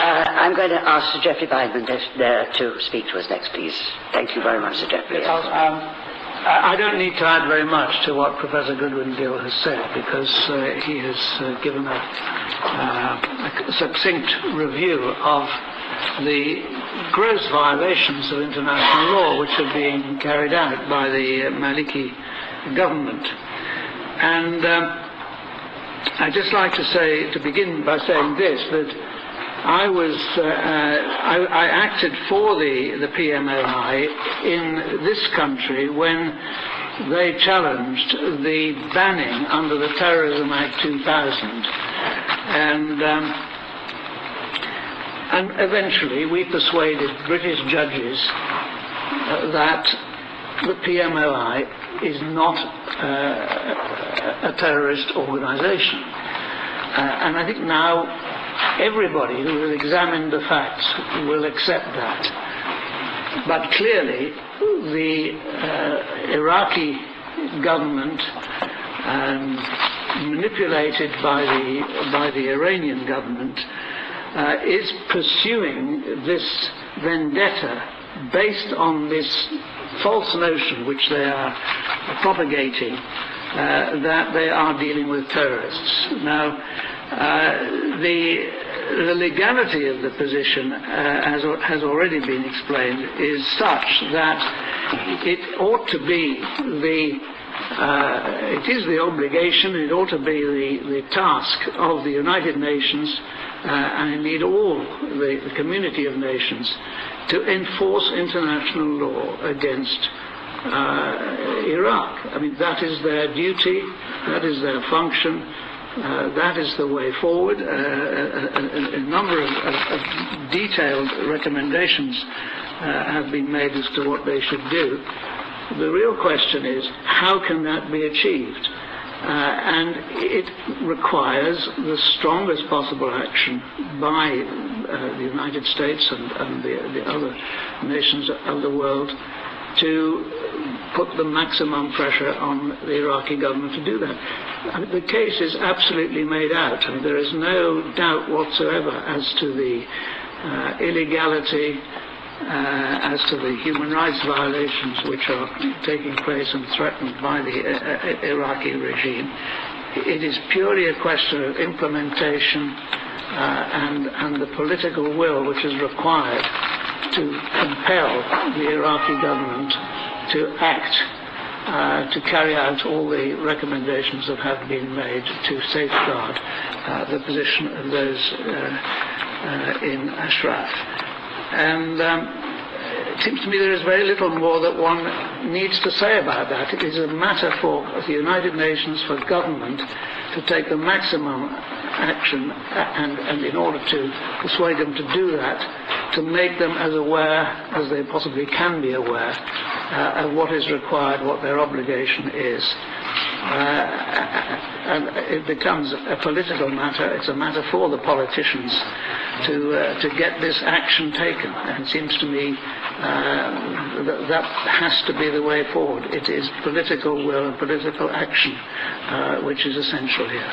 I'm going to ask Sir Geoffrey Baindman to speak to us next, please. Thank you very much, Sir Geoffrey. Yes, I don't need to add very much to what Professor Goodwin-Gill has said, because he has given a succinct review of the gross violations of international law which are being carried out by the Maliki government. And I'd just like to begin by saying this, that I acted for the PMOI in this country when they challenged the banning under the Terrorism Act 2000, and eventually we persuaded British judges that the PMOI is not a terrorist organisation, and I think now everybody who has examined the facts will accept that. But clearly, the Iraqi government, manipulated by the Iranian government, is pursuing this vendetta based on this false notion which they are propagating, that they are dealing with terrorists. Now, the legality of the position, as has already been explained, is such that it ought to be it is the obligation, it ought to be the task of the United Nations, and indeed all the community of nations, to enforce international law against Iraq. I mean, that is their duty, that is their function. That is the way forward. A number of detailed recommendations have been made as to what they should do. The real question is, how can that be achieved? And it requires the strongest possible action by the United States and the other nations of the world to put the maximum pressure on the Iraqi government to do that. I mean, the case is absolutely made out. I mean, there is no doubt whatsoever as to the illegality, as to the human rights violations which are taking place and threatened by the Iraqi regime. It is purely a question of implementation and the political will which is required to compel the Iraqi government to act, to carry out all the recommendations that have been made to safeguard the position of those in Ashraf. And it seems to me there is very little more that one needs to say about that. It is a matter for the United Nations, for government, to take the maximum action, and in order to persuade them to do that, to make them as aware as they possibly can be aware of what is required, what their obligation is. And it becomes a political matter. It's a matter for the politicians to get this action taken. And it seems to me that has to be the way forward. It is political will and political action which is essential here.